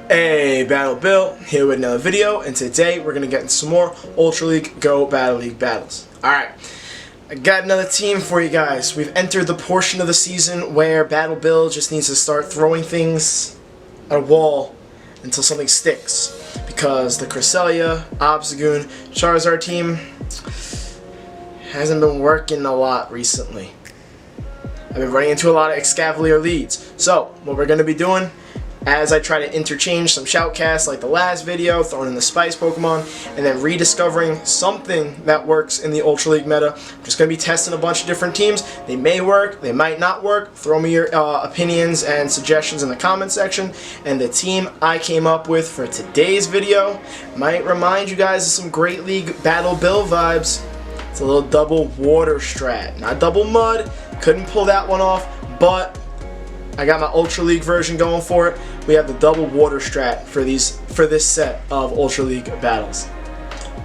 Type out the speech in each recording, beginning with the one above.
Hey, Battle Bill, here with another video, and today we're going to get into some more Ultra League Go Battle League battles. Alright, I got another team for you guys. We've entered the portion of the season where Battle Bill just needs to start throwing things at a wall until something sticks. Because the Cresselia, Obstagoon, Charizard team hasn't been working a lot recently. I've been running into a lot of Excavalier leads. So, what we're going to be doing, as I try to interchange some shoutcasts like the last video, throwing in the Spice Pokemon, and then rediscovering something that works in the Ultra League meta. I'm just going to be testing a bunch of different teams. They may work, they might not work. Throw me your opinions and suggestions in the comment section. And the team I came up with for today's video might remind you guys of some Great League Battle Bill vibes. It's a little Double Water Strat, not Double Mud. Couldn't pull that one off, but I got my Ultra League version going for it. We have the Double Water Strat for this set of Ultra League battles.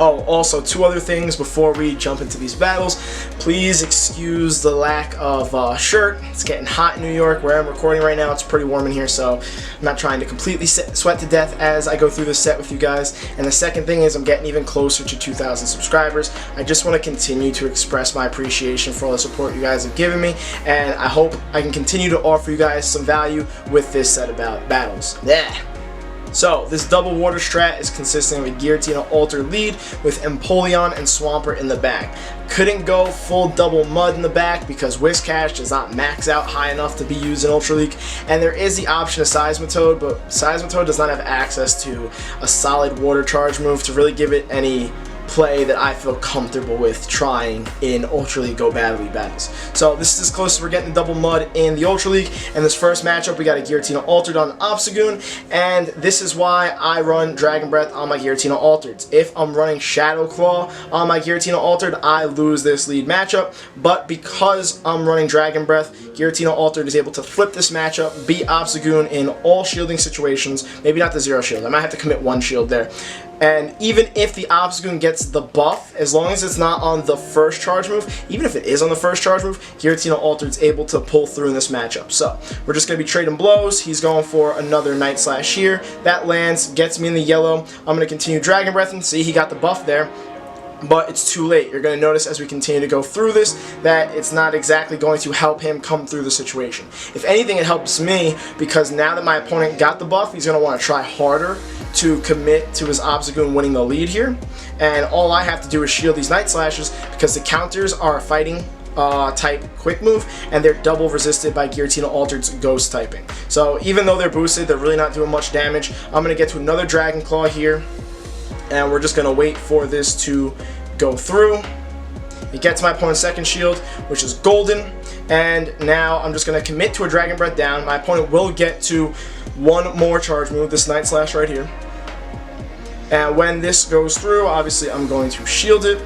Oh, also, two other things before we jump into these battles. Please excuse the lack of shirt. It's getting hot in New York where I'm recording right now. It's pretty warm in here, so I'm not trying to completely sweat to death as I go through this set with you guys. And the second thing is I'm getting even closer to 2,000 subscribers. I just want to continue to express my appreciation for all the support you guys have given me, and I hope I can continue to offer you guys some value with this set of battles. Yeah. So, this Double Water Strat is consisting of a Giratina Alter lead with Empoleon and Swampert in the back. Couldn't go full Double Mud in the back because Whiscash does not max out high enough to be used in Ultra League. And there is the option of Seismitoad, but Seismitoad does not have access to a solid water charge move to really give it any play that I feel comfortable with trying in Ultra League Go Battle League battles. So this is as close as we're getting to Double Mud in the Ultra League. And this first matchup, we got a Giratina Altered on Obstagoon, and this is why I run Dragon Breath on my Giratina Altered. If I'm running Shadow Claw on my Giratina Altered, I lose this lead matchup, but because I'm running Dragon Breath, Giratina Altered is able to flip this matchup, beat Obstagoon in all shielding situations. Maybe not the zero shield, I might have to commit one shield there. And even if the Obstagoon gets the buff, as long as it's not on the first charge move, even if it is on the first charge move, Giratina Altered is able to pull through in this matchup. So, we're just going to be trading blows. He's going for another Night Slash here. That lands, gets me in the yellow. I'm going to continue Dragon Breath and see he got the buff there. But it's too late. You're going to notice as we continue to go through this that it's not exactly going to help him come through the situation. If anything, it helps me because now that my opponent got the buff, he's going to want to try harder to commit to his Obstagoon winning the lead here. And all I have to do is shield these Night Slashes because the counters are fighting type quick move, and they're double resisted by Giratina Altered's ghost typing. So even though they're boosted, they're really not doing much damage. I'm going to get to another Dragon Claw here, and we're just going to wait for this to go through. It gets my opponent's second shield, which is golden, and now I'm just going to commit to a Dragon Breath down. My opponent will get to one more charge move, this Night Slash right here. And when this goes through, obviously I'm going to shield it,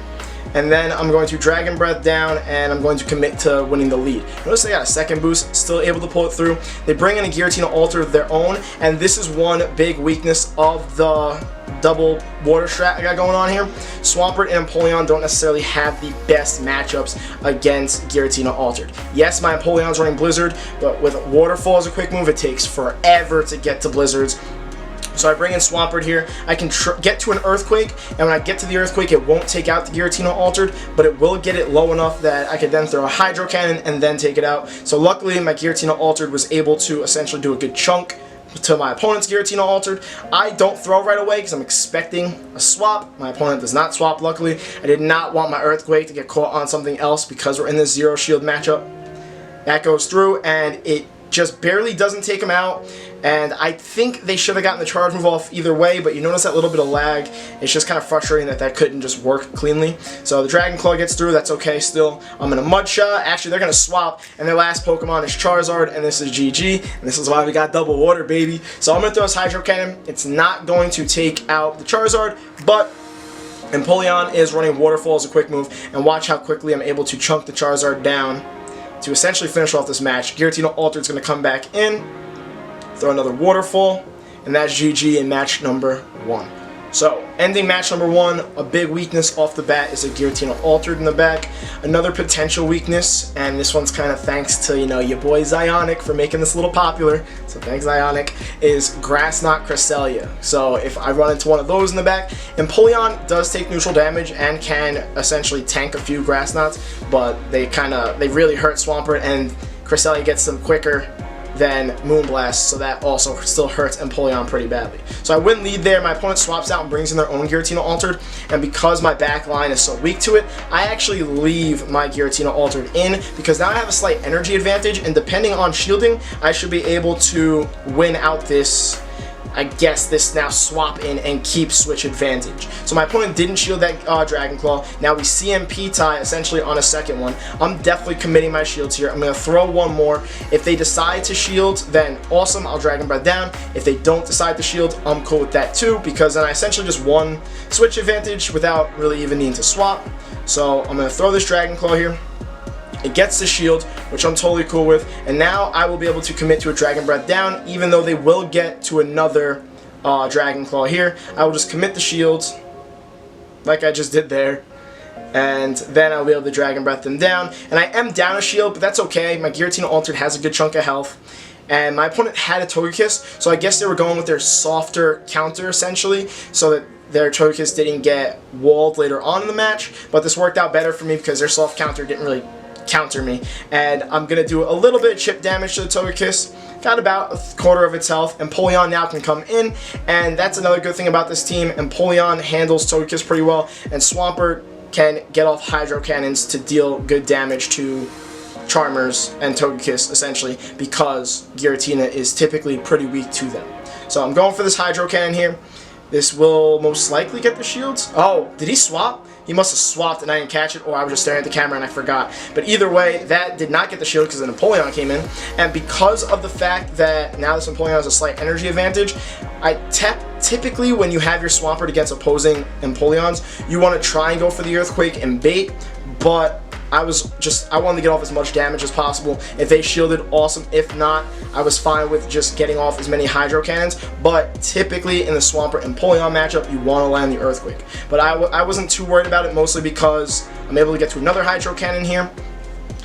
and then I'm going to Dragon Breath down, and I'm going to commit to winning the lead. Notice they got a second boost, still able to pull it through. They bring in a Giratina Alter of their own, and this is one big weakness of the Double Water Strat I got going on here. Swampert and Empoleon don't necessarily have the best matchups against Giratina Altered. Yes, my Empoleon's running Blizzard, but with Waterfall as a quick move, it takes forever to get to Blizzards. So I bring in Swampert here. I can get to an Earthquake, and when I get to the Earthquake, it won't take out the Giratina Altered, but it will get it low enough that I could then throw a Hydro Cannon and then take it out. So luckily, my Giratina Altered was able to essentially do a good chunk to my opponent's Giratina Altered. I don't throw right away because I'm expecting a swap. My opponent does not swap, luckily. I did not want my Earthquake to get caught on something else because we're in this zero shield matchup. That goes through, and it just barely doesn't take him out. And I think they should have gotten the charge move off either way, but you notice that little bit of lag. It's just kind of frustrating that that couldn't just work cleanly. So the Dragon Claw gets through, that's okay still. I'm in a Mud Shot. Actually, they're going to swap, and their last Pokemon is Charizard, and this is GG. And this is why we got Double Water, baby. So I'm going to throw this Hydro Cannon. It's not going to take out the Charizard, but Empoleon is running Waterfall as a quick move, and watch how quickly I'm able to chunk the Charizard down to essentially finish off this match. Giratina Altered's going to come back in, throw another Waterfall, and that's GG in match number 1. So, ending match number 1, a big weakness off the bat is a Giratina Altered in the back. Another potential weakness, and this one's kind of thanks to, you know, your boy Zionic for making this a little popular, so thanks Zionic, is Grass Knot Cresselia. So if I run into one of those in the back, Empoleon does take neutral damage and can essentially tank a few Grass Knots, but they really hurt Swampert, and Cresselia gets them quicker than Moonblast, so that also still hurts Empoleon pretty badly. So I win lead there, my opponent swaps out and brings in their own Giratina Altered, and because my back line is so weak to it, I actually leave my Giratina Altered in, because now I have a slight energy advantage, and depending on shielding, I should be able to win out this, I guess, this now swap in and keep switch advantage. So my opponent didn't shield that Dragon Claw. Now we CMP tie essentially on a second one. I'm definitely committing my shields here. I'm going to throw one more. If they decide to shield, then awesome, I'll Dragon Breath down. If they don't decide to shield, I'm cool with that too, because then I essentially just won switch advantage without really even needing to swap. So I'm going to throw this Dragon Claw here. It gets the shield, which I'm totally cool with, and now I will be able to commit to a Dragon Breath down, even though they will get to another Dragon Claw here. I will just commit the shield, like I just did there, and then I'll be able to Dragon Breath them down. And I am down a shield, but that's okay. My Giratina Altered has a good chunk of health, and my opponent had a Togekiss, so I guess they were going with their softer counter, essentially, so that their Togekiss didn't get walled later on in the match, but this worked out better for me because their soft counter didn't really counter me, and I'm gonna do a little bit of chip damage to the Togekiss. Got about a quarter of its health. Empoleon now can come in, and that's another good thing about this team. Empoleon handles Togekiss pretty well, and Swampert can get off Hydro Cannons to deal good damage to Charmers and Togekiss, essentially, because Giratina is typically pretty weak to them. So I'm going for this Hydro Cannon here. This will most likely get the shields. Oh, did he swap? He must have swapped and I didn't catch it, or I was just staring at the camera and I forgot. But either way, that did not get the shield because an Empoleon came in. And because of the fact that now this Empoleon has a slight energy advantage, typically when you have your Swampert against opposing Empoleons, you want to try and go for the Earthquake and bait, but I wanted to get off as much damage as possible. If they shielded, awesome. If not, I was fine with just getting off as many Hydro Cannons. But typically in the Swampert Empoleon matchup, you want to land the Earthquake. But I wasn't too worried about it, mostly because I'm able to get to another Hydro Cannon here.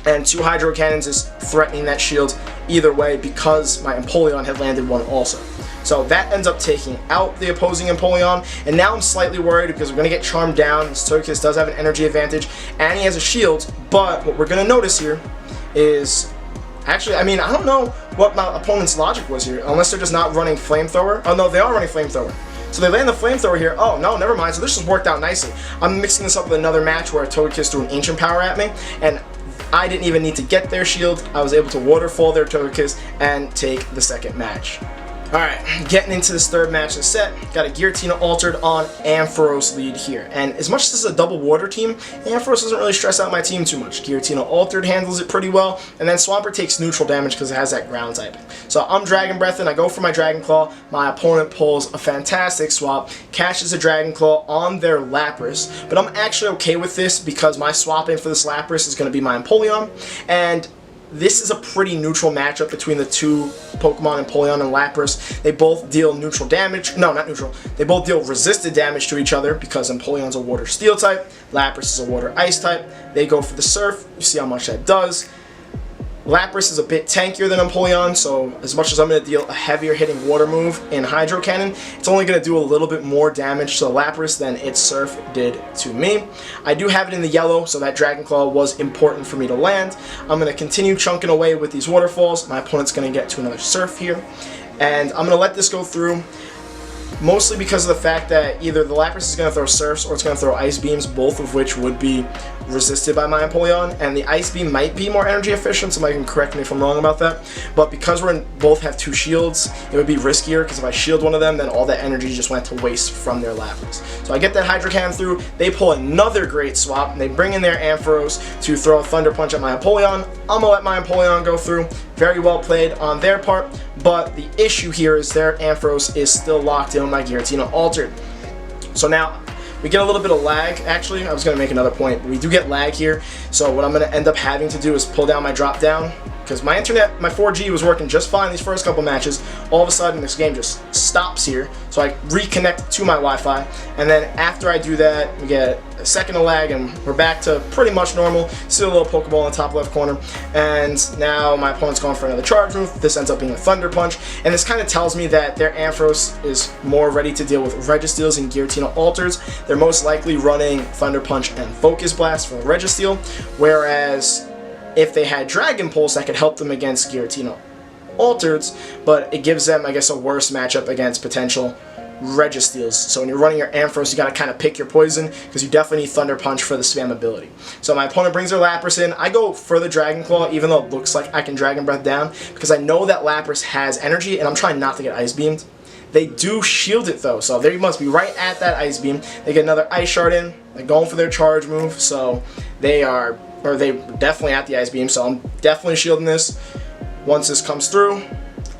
And 2 Hydro Cannons is threatening that shield either way because my Empoleon had landed one also. So that ends up taking out the opposing Empoleon, and now I'm slightly worried because we're going to get charmed down. This Togekiss does have an energy advantage, and he has a shield, but what we're going to notice here is, actually, I mean, I don't know what my opponent's logic was here, unless they're just not running Flamethrower. Oh no, they are running Flamethrower. So they land the Flamethrower here. Oh no, never mind, so this just worked out nicely. I'm mixing this up with another match where a Togekiss threw an Ancient Power at me, and I didn't even need to get their shield. I was able to Waterfall their Togekiss and take the second match. Alright, getting into this third match of the set, got a Giratina Altered on Ampharos lead here. And as much as this is a double water team, Ampharos doesn't really stress out my team too much. Giratina Altered handles it pretty well, and then Swampert takes neutral damage because it has that ground typing. So I'm Dragon Breath and I go for my Dragon Claw. My opponent pulls a fantastic swap, catches a Dragon Claw on their Lapras, but I'm actually okay with this because my swap in for this Lapras is going to be my Empoleon, and this is a pretty neutral matchup between the two Pokemon, Empoleon and Lapras. They both deal neutral damage. No, not neutral. They both deal resisted damage to each other because Empoleon's a Water Steel type, Lapras is a Water Ice type. They go for the Surf. You see how much that does. Lapras is a bit tankier than Empoleon, so as much as I'm going to deal a heavier hitting water move in Hydro Cannon, it's only going to do a little bit more damage to Lapras than its Surf did to me. I do have it in the yellow, so that Dragon Claw was important for me to land. I'm going to continue chunking away with these waterfalls. My opponent's going to get to another Surf here, and I'm going to let this go through. Mostly because of the fact that either the Lapras is going to throw Surfs or it's going to throw Ice Beams, both of which would be resisted by my Empoleon, and the Ice Beam might be more energy efficient, somebody can correct me if I'm wrong about that, but because both have 2 shields, it would be riskier, because if I shield one of them, then all that energy just went to waste from their Lapras. So I get that Hydro Cannon through, they pull another great swap, and they bring in their Ampharos to throw a Thunder Punch at my Empoleon. I'm going to let my Empoleon go through. Very well played on their part, but the issue here is their Ampharos is still locked in with my Giratina Altered. So now, we get a little bit of lag. Actually, I was going to make another point, but we do get lag here, so what I'm going to end up having to do is pull down my drop down, because my internet, my 4G was working just fine these first couple matches. All of a sudden, this game just stops here, so I reconnect to my Wi-Fi, and then after I do that, we get a second of lag, and we're back to pretty much normal. Still a little Pokeball in the top left corner, and now my opponent's going for another charge move. This ends up being a Thunder Punch, and this kind of tells me that their Ampharos is more ready to deal with Registeels and Giratina Alters. They're most likely running Thunder Punch and Focus Blast for Registeel, whereas if they had Dragon Pulse, that could help them against Giratina Altereds, but it gives them, I guess, a worse matchup against potential Registeels. So when you're running your Ampharos, you gotta kind of pick your poison, because you definitely need Thunder Punch for the spam ability. So my opponent brings their Lapras in. I go for the Dragon Claw, even though it looks like I can Dragon Breath down, because I know that Lapras has energy, and I'm trying not to get Ice Beamed. They do shield it though, so they must be right at that Ice Beam. They get another Ice Shard in. They're going for their charge move, so they definitely at the Ice Beam, so I'm definitely shielding this. Once this comes through,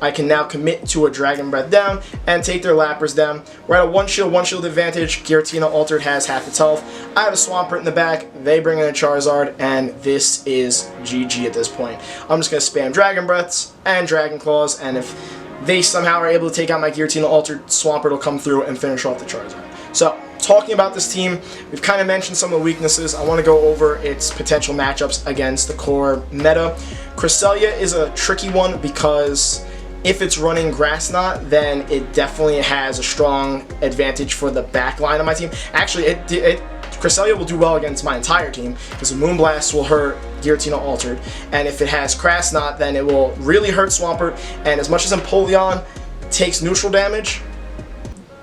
I can now commit to a Dragon Breath down and take their Lapras down. We're at a one shield advantage. Giratina Altered has half its health. I have a Swampert in the back. They bring in a Charizard, and this is GG at this point. I'm just going to spam Dragon Breaths and Dragon Claws, and if they somehow are able to take out my Giratina Altered, Swampert will come through and finish off the Charizard. So, talking about this team, we've kind of mentioned some of the weaknesses. I want to go over its potential matchups against the core meta. Cresselia is a tricky one because if it's running Grass Knot, then it definitely has a strong advantage for the back line of my team. Actually, Cresselia will do well against my entire team because the Moonblast will hurt Giratina Altered, and if it has Grass Knot, then it will really hurt Swampert, and as much as Empoleon takes neutral damage,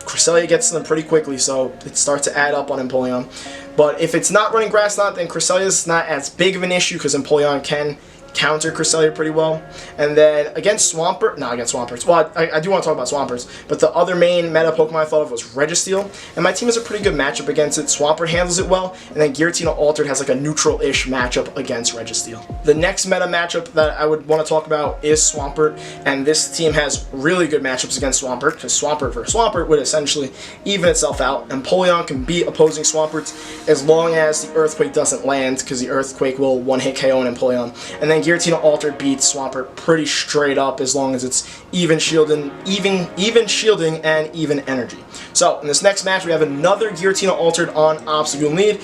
Cresselia gets to them pretty quickly, so it starts to add up on Empoleon. But if it's not running Grass Knot, then Cresselia is not as big of an issue because Empoleon can counter Cresselia pretty well. And then against Swampert, well, I do want to talk about Swamperts, but the other main meta Pokemon I thought of was Registeel, and my team has a pretty good matchup against it. Swampert handles it well, and then Giratina Altered has like a neutral-ish matchup against Registeel. The next meta matchup that I would want to talk about is Swampert, and this team has really good matchups against Swampert, because Swampert versus Swampert would essentially even itself out. Empoleon can beat opposing Swamperts as long as the Earthquake doesn't land, because the Earthquake will one-hit KO an Empoleon. And then Giratina Altered beats Swampert pretty straight up as long as it's even shielding and even energy. So in this next match, we have another Giratina Altered on Obstagoon lead,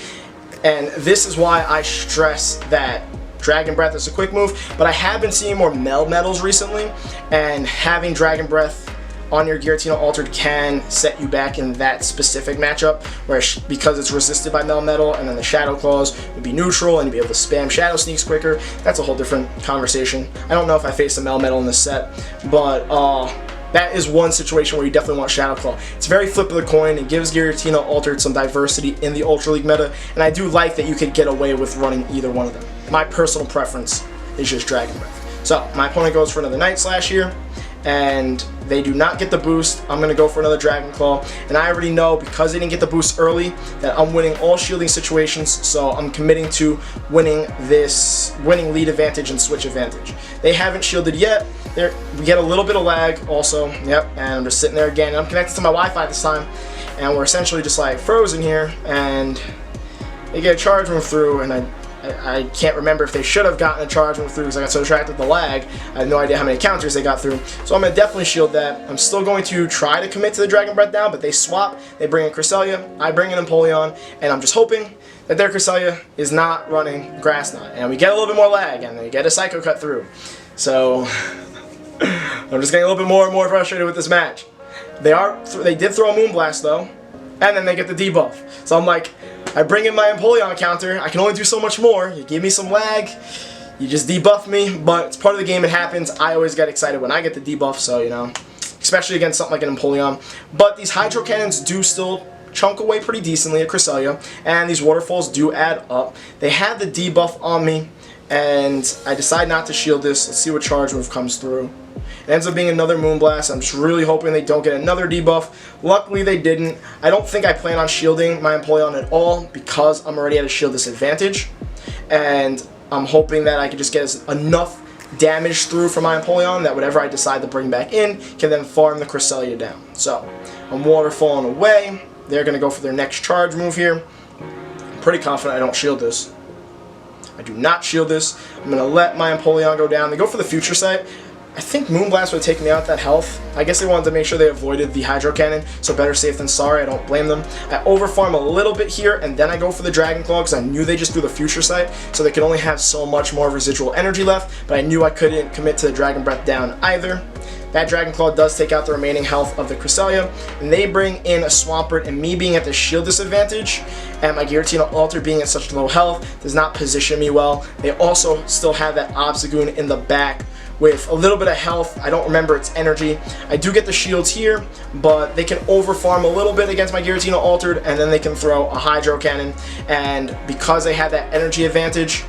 and this is why I stress that Dragon Breath is a quick move, but I have been seeing more Melmetals recently, and having Dragon Breath on your Giratina Altered can set you back in that specific matchup, where because it's resisted by Melmetal, and then the Shadow Claws would be neutral, and you'd be able to spam Shadow Sneaks quicker. That's a whole different conversation. I don't know if I faced a Melmetal in this set, but that is one situation where you definitely want Shadow Claw. It's very flip of the coin. It gives Giratina Altered some diversity in the Ultra League meta, and I do like that you could get away with running either one of them. My personal preference is just Dragon Breath. So my opponent goes for another Night Slash here, and they do not get the boost. I'm going to go for another Dragon Claw, and I already know because they didn't get the boost early that I'm winning all shielding situations, so I'm committing to winning lead advantage and switch advantage. They haven't shielded yet. We get a little bit of lag also, yep, and I'm just sitting there again, and I'm connected to my Wi-Fi this time, and we're essentially just like frozen here, and they get a charge move through, and I can't remember if they should have gotten a charge move through because I got so distracted with the lag. I have no idea how many counters they got through. So I'm going to definitely shield that. I'm still going to try to commit to the Dragon Breath down, but they swap. They bring in Cresselia, I bring in Empoleon, and I'm just hoping that their Cresselia is not running Grass Knot. And we get a little bit more lag, and they get a Psycho Cut through. So I'm just getting a little bit more and more frustrated with this match. They did throw a Moonblast though, and then they get the debuff. So I'm like, I bring in my Empoleon counter, I can only do so much more. You give me some lag, you just debuff me, but it's part of the game, it happens. I always get excited when I get the debuff, so you know, especially against something like an Empoleon. But these Hydro Cannons do still chunk away pretty decently at Cresselia, and these Waterfalls do add up. They have the debuff on me, and I decide not to shield this. Let's see what charge move comes through. It ends up being another Moonblast. I'm just really hoping they don't get another debuff. Luckily they didn't. I don't think I plan on shielding my Empoleon at all because I'm already at a shield disadvantage. And I'm hoping that I can just get enough damage through from my Empoleon that whatever I decide to bring back in can then farm the Cresselia down. So I'm waterfalling away. They're going to go for their next charge move here. I'm pretty confident I don't shield this. I I do not shield this. I'm going to let my Empoleon go down. They go for the Future Sight. I think Moonblast would have taken me out that health. I guess they wanted to make sure they avoided the Hydro Cannon, so better safe than sorry. I don't blame them. I overfarm a little bit here, and then I go for the Dragon Claw because I knew they just threw the Future Sight, so they could only have so much more residual energy left, but I knew I couldn't commit to the Dragon Breath down either. That Dragon Claw does take out the remaining health of the Cresselia, and they bring in a Swampert, and me being at the shield disadvantage, and my Giratina Alter being at such low health, does not position me well. They also still have that Obstagoon in the back, with a little bit of health. I don't remember its energy. I do get the shields here, but they can overfarm a little bit against my Giratina Altered, and then they can throw a Hydro Cannon, and because they have that energy advantage,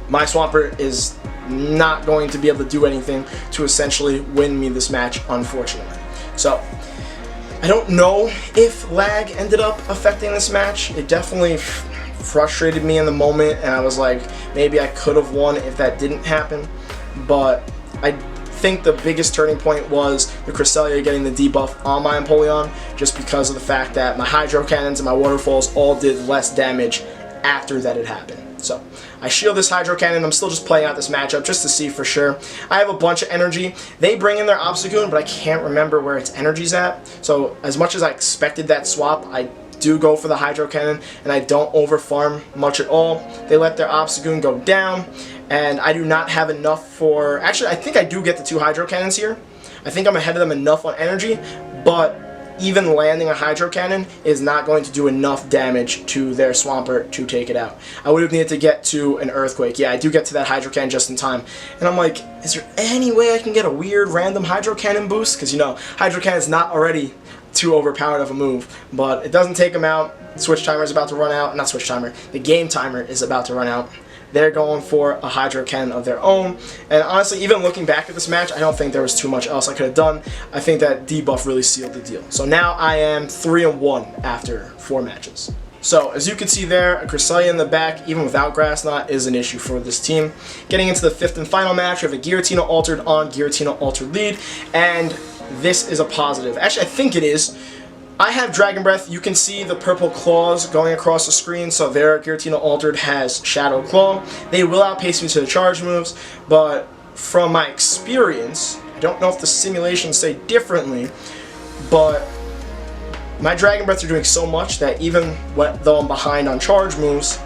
my Swampert is not going to be able to do anything to essentially win me this match, unfortunately. So, I don't know if lag ended up affecting this match. It definitely frustrated me in the moment, and I was like, maybe I could have won if that didn't happen. But I think the biggest turning point was the Cresselia getting the debuff on my Empoleon, just because of the fact that my Hydro Cannons and my Waterfalls all did less damage after that had happened. So I shield this Hydro Cannon. I'm still just playing out this matchup just to see for sure. I have a bunch of energy. They bring in their Obstagoon, but I can't remember where its energy's at. So as much as I expected that swap, I do go for the Hydro Cannon, and I don't overfarm much at all. They let their Obstagoon go down, and I do not have enough for... Actually, I think I do get the 2 Hydro Cannons here. I think I'm ahead of them enough on energy, but even landing a Hydro Cannon is not going to do enough damage to their Swampert to take it out. I would have needed to get to an Earthquake. Yeah, I do get to that Hydro Cannon just in time. And I'm like, is there any way I can get a weird random Hydro Cannon boost? Because, you know, Hydro Cannon is not already too overpowered of a move, but it doesn't take them out. Switch timer is about to run out. Not switch timer. The game timer is about to run out. They're going for a Hydro Cannon of their own, and honestly, even looking back at this match, I don't think there was too much else I could have done. I think that debuff really sealed the deal. So now I am 3-1 after 4 matches. So, as you can see there, a Cresselia in the back, even without Grass Knot, is an issue for this team. Getting into the 5th and final match, we have a Giratina Altered on Giratina Altered lead, and this is a positive. Actually, I think it is. I have Dragon Breath. You can see the purple claws going across the screen, so their Giratina Altered has Shadow Claw. They will outpace me to the charge moves, but from my experience, I don't know if the simulations say differently, but my Dragon Breaths are doing so much that even though I'm behind on charge moves,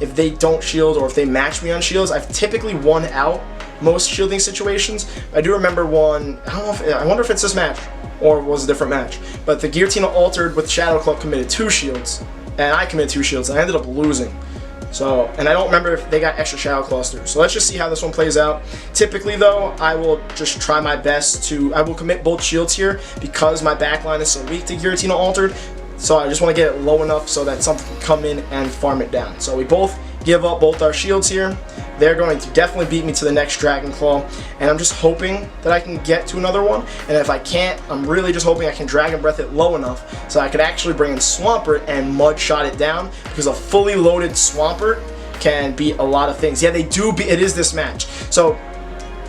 if they don't shield or if they match me on shields, I've typically won out most shielding situations. I do remember one, I wonder if it's this match or was a different match, but the Giratina Altered with Shadow Claw committed 2 shields, and I committed 2 shields, and I ended up losing. So, and I don't remember if they got extra Shadow Claws through. So let's just see how this one plays out. Typically though, I will just try my best to, I will commit both shields here because my backline is so weak to Giratina Altered. So I just want to get it low enough so that something can come in and farm it down. So we both give up both our shields here. They're going to definitely beat me to the next Dragon Claw, and I'm just hoping that I can get to another one, and if I can't, I'm really just hoping I can Dragon Breath it low enough so I could actually bring in Swampert and Mud Shot it down, because a fully loaded Swampert can beat a lot of things. Yeah, they do beat, it is this match. So,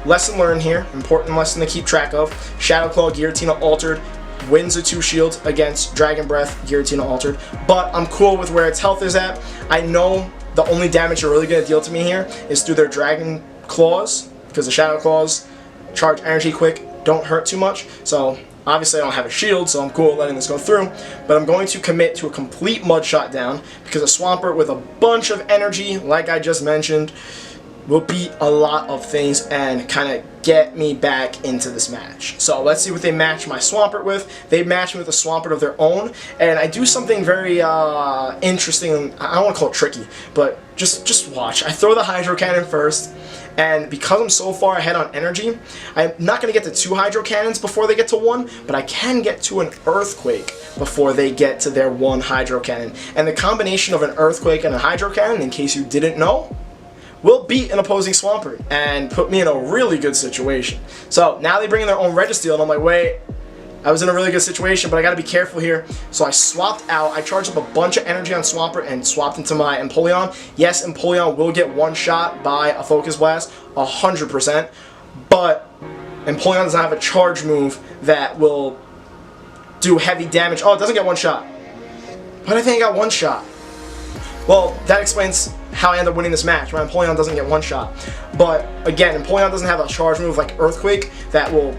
lesson learned here, important lesson to keep track of. Shadow Claw, Giratina Altered, wins the 2 shields against Dragon Breath, Giratina Altered, but I'm cool with where its health is at. I know the only damage they're really going to deal to me here is through their Dragon Claws, because the Shadow Claws charge energy quick, don't hurt too much. So obviously I don't have a shield, so I'm cool with letting this go through, but I'm going to commit to a complete Mud Shot down, because a Swampert with a bunch of energy, like I just mentioned, will beat a lot of things and kind of get me back into this match. So let's see what they match my Swampert with. They match me with a Swampert of their own, and I do something very interesting. I don't want to call it tricky, but just watch. I throw the Hydro Cannon first, and because I'm so far ahead on energy, I'm not going to get to 2 Hydro Cannons before they get to 1, but I can get to an Earthquake before they get to their 1 Hydro Cannon. And the combination of an Earthquake and a Hydro Cannon, in case you didn't know, will beat an opposing Swampert and put me in a really good situation. So now they bring in their own Registeel, and I'm like, wait, I was in a really good situation, but I gotta be careful here. So I swapped out, I charged up a bunch of energy on Swampert and swapped into my Empoleon. Yes, Empoleon will get one shot by a Focus Blast, 100%, but Empoleon does not have a charge move that will do heavy damage. Oh, it doesn't get one shot. But I think I got one shot. Well, that explains how I end up winning this match. My Empoleon doesn't get one shot. But again, Empoleon doesn't have a charge move like Earthquake that will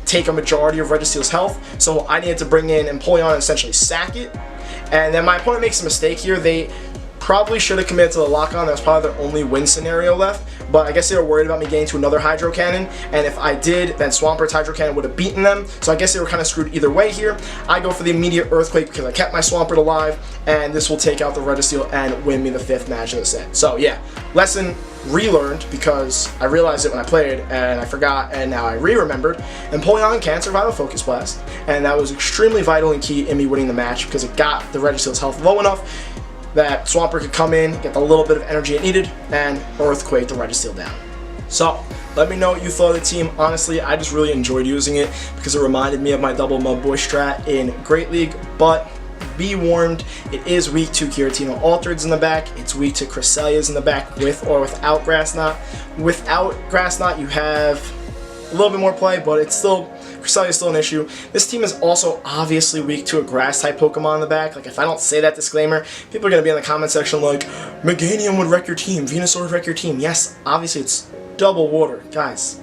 take a majority of Registeel's health, so I needed to bring in Empoleon and essentially sack it. And then my opponent makes a mistake here. They probably should have committed to the lock-on. That was probably their only win scenario left, but I guess they were worried about me getting to another Hydro Cannon, and if I did, then Swampert's Hydro Cannon would have beaten them, so I guess they were kind of screwed either way here. I go for the immediate Earthquake because I kept my Swampert alive, and this will take out the Registeel and win me the 5th match of the set. So yeah, lesson relearned because I realized it when I played and I forgot, and now I re-remembered. Empoleon can survive a Focus Blast, and that was extremely vital and key in me winning the match because it got the Registeel's health low enough that Swampert could come in, get the little bit of energy it needed, and Earthquake the Registeel down. So, let me know what you thought of the team. Honestly, I just really enjoyed using it because it reminded me of my Double Mud Boy strat in Great League, but be warned, it is weak to Giratina Altereds in the back, it's weak to Cresselias in the back with or without Grass Knot. Without Grass Knot, you have a little bit more play, but it's still, Cresselia is still an issue. This team is also obviously weak to a Grass-type Pokemon in the back. Like, if I don't say that disclaimer, people are going to be in the comment section like, Meganium would wreck your team, Venusaur would wreck your team. Yes, obviously it's Double Water. Guys,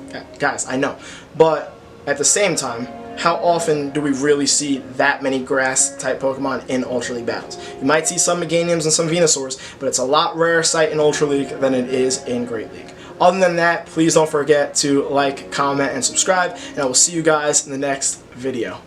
I know. But at the same time, how often do we really see that many Grass-type Pokemon in Ultra League battles? You might see some Meganiums and some Venusaurs, but it's a lot rarer sight in Ultra League than it is in Great League. Other than that, please don't forget to like, comment, and subscribe, and I will see you guys in the next video.